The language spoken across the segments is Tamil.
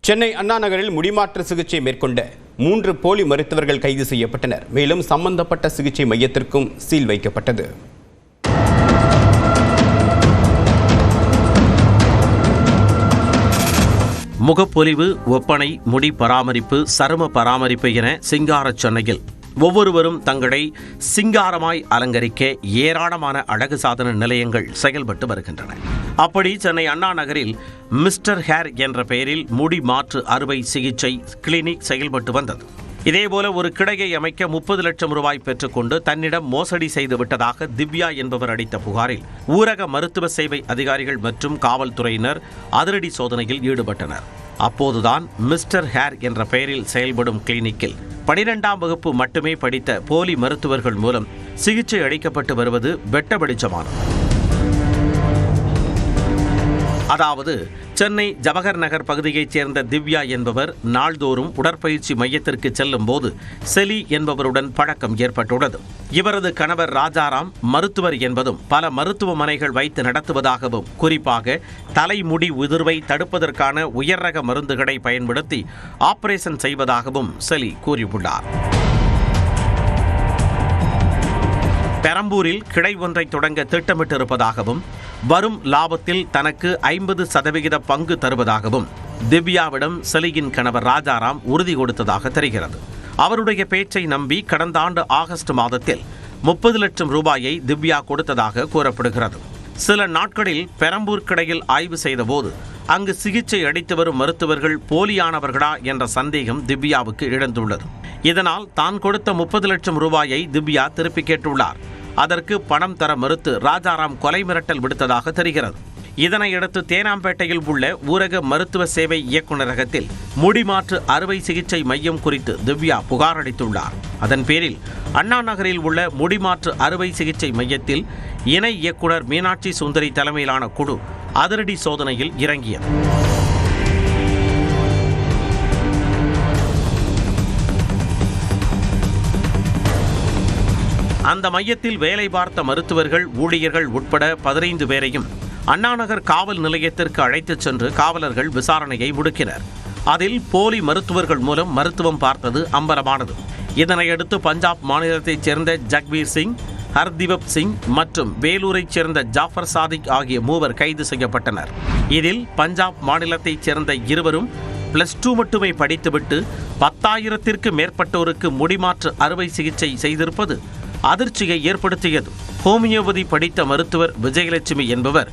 சென்னை அண்ணா நகரில் முடிமாற்று சிகிச்சை மேற்கொண்ட 3 போலி மருத்துவர்கள் கைது செய்யப்பட்டனர். மேலும் சம்பந்தப்பட்ட சிகிச்சை மையத்திற்கும் சீல் வைக்கப்பட்டது. முகப்பொலிவு, ஒப்பனை, முடி பராமரிப்பு, சரும பராமரிப்பு என சிங்கார சென்னையில் ஒவ்வொருவரும் தங்களை சிங்காரமாய் அலங்கரிக்க ஏராளமான அழகு சாதன நிலையங்கள் செயல்பட்டு வருகின்றன. அப்படி சென்னை அண்ணா நகரில் மிஸ்டர் ஹேர் என்ற பெயரில் முடி மாற்று அறுவை சிகிச்சை கிளினிக் செயல்பட்டு வந்தது. இதேபோல ஒரு கிளையை அமைக்க 30 லட்சம் ரூபாய் பெற்றுக்கொண்டு தன்னிடம் மோசடி செய்து விட்டதாக திவ்யா என்பவர் அளித்த புகாரில் ஊரக மருத்துவ சேவை அதிகாரிகள் மற்றும் காவல்துறையினர் அதிரடி சோதனையில் ஈடுபட்டனர். அப்போதுதான் மிஸ்டர் ஹேர் என்ற பெயரில் செயல்படும் கிளினிக்கில் 12ஆம் வகுப்பு மட்டுமே படித்த போலி மருத்துவர்கள் மூலம் சிகிச்சை அளிக்கப்பட்டு வருவது வெட்ட வெளிச்சமானது. அதாவது சென்னை ஜவஹர் நகர் பகுதியைச் சேர்ந்த திவ்யா என்பவர் நாள்தோறும் உடற்பயிற்சி மையத்திற்கு செல்லும் போது செலி என்பவருடன் பழக்கம் ஏற்பட்டுள்ளது. இவரது கணவர் ராஜாராம் மருத்துவர் என்பதும் பல மருத்துவமனைகள் வைத்து நடத்துவதாகவும், குறிப்பாக தலைமுடி உதிர்வை தடுப்பதற்கான உயர் ரக மருந்துகளை பயன்படுத்தி ஆபரேஷன் செய்வதாகவும் செலி கூறியுள்ளார். பெரம்பூரில் கிளை ஒன்றை தொடங்க திட்டமிட்டிருப்பதாகவும், வரும் லாபத்தில் தனக்கு 50% பங்கு தருவதாகவும் திவ்யாவிடம் செலியின் கணவர் ராஜாராம் உறுதி கொடுத்ததாக தெரிகிறது. அவருடைய பேச்சை நம்பி கடந்த ஆண்டு ஆகஸ்ட் மாதத்தில் 30 லட்சம் ரூபாயை திவ்யா கொடுத்ததாக கூறப்படுகிறது. சில நாட்களில் பெரம்பூர் கிளையில் ஆய்வு செய்தபோது அங்கு சிகிச்சை அளித்து வரும் மருத்துவர்கள் போலியானவர்களா என்ற சந்தேகம் திவ்யாவுக்கு எழுந்துள்ளது. இதனால் தான் கொடுத்த 30 லட்சம் ரூபாயை திவ்யா திருப்பி கேட்டுள்ளார். அதற்கு பணம் தர மறுத்து ராஜாராம் கொலை மிரட்டல் விடுத்ததாக தெரிகிறது. இதனையடுத்து தேனாம்பேட்டையில் உள்ள ஊரக மருத்துவ சேவை இயக்குநரகத்தில் முடிமாற்று அறுவை சிகிச்சை மையம் குறித்து திவ்யா புகார் அளித்துள்ளார். அதன் பேரில் அண்ணா நகரில் உள்ள முடிமாற்று அறுவை சிகிச்சை மையத்தில் இணை இயக்குனர் மீனாட்சி சுந்தரி தலைமையிலான குழு அதிரடி சோதனையில் இறங்கியது. அந்த மையத்தில் வேலை பார்த்த மருத்துவர்கள், ஊழியர்கள் உட்பட 15 பேரையும் அண்ணாநகர் காவல் நிலையத்திற்கு அழைத்துச் சென்று காவலர்கள் விசாரணையை முடுக்கினர். அதில் போலி மருத்துவர்கள் மூலம் மருத்துவம் பார்த்தது அம்பலமானது. இதனையடுத்து பஞ்சாப் மாநிலத்தைச் சேர்ந்த ஜக்பீர் சிங், ஹர்திவப் சிங் மற்றும் வேலூரைச் சேர்ந்த ஜாஃபர் சாதிக் ஆகிய 3 கைது செய்யப்பட்டனர். இதில் பஞ்சாப் மாநிலத்தைச் சேர்ந்த 2 +2 மட்டுமே படித்துவிட்டு 10,000ற்கு மேற்பட்டோருக்கு முடிமாற்று அறுவை சிகிச்சை செய்திருப்பது அதிர்ச்சியை ஏற்படுத்தியது. ஹோமியோபதி படித்த மருத்துவர் விஜயலட்சுமி என்பவர்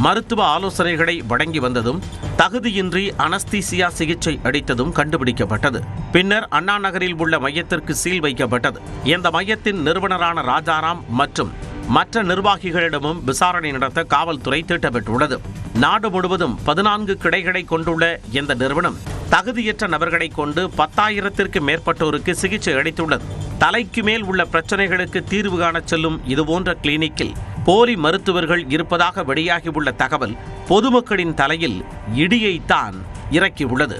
மருத்துவ ஆலோசனைகளை வழங்கி வந்ததும் தகுதியின்றி அனஸ்தீசியா சிகிச்சை அளித்ததும் கண்டுபிடிக்கப்பட்டது. பின்னர் அண்ணா நகரில் உள்ள மையத்திற்கு சீல் வைக்கப்பட்டது. இந்த மையத்தின் நிறுவனரான ராஜாராம் மற்றும் மற்ற நிர்வாகிகளிடமும் விசாரணை நடத்த காவல்துறை திட்டமிட்டுள்ளது. நாடு முழுவதும் 14 கிளைகளை கொண்டுள்ள இந்த நிறுவனம் தகுதியற்ற நபர்களை கொண்டு 10,000ற்கு மேற்பட்டோருக்கு சிகிச்சை அளித்துள்ளது. தலைக்கு மேல் உள்ள பிரச்சனைகளுக்கு தீர்வு காண செல்லும் இதுபோன்ற கிளினிக்கில் போலி மருத்துவர்கள் இருப்பதாக வெளியாகியுள்ள தகவல் பொதுமக்களின் தலையில் இடியைத்தான் இறக்கியுள்ளது.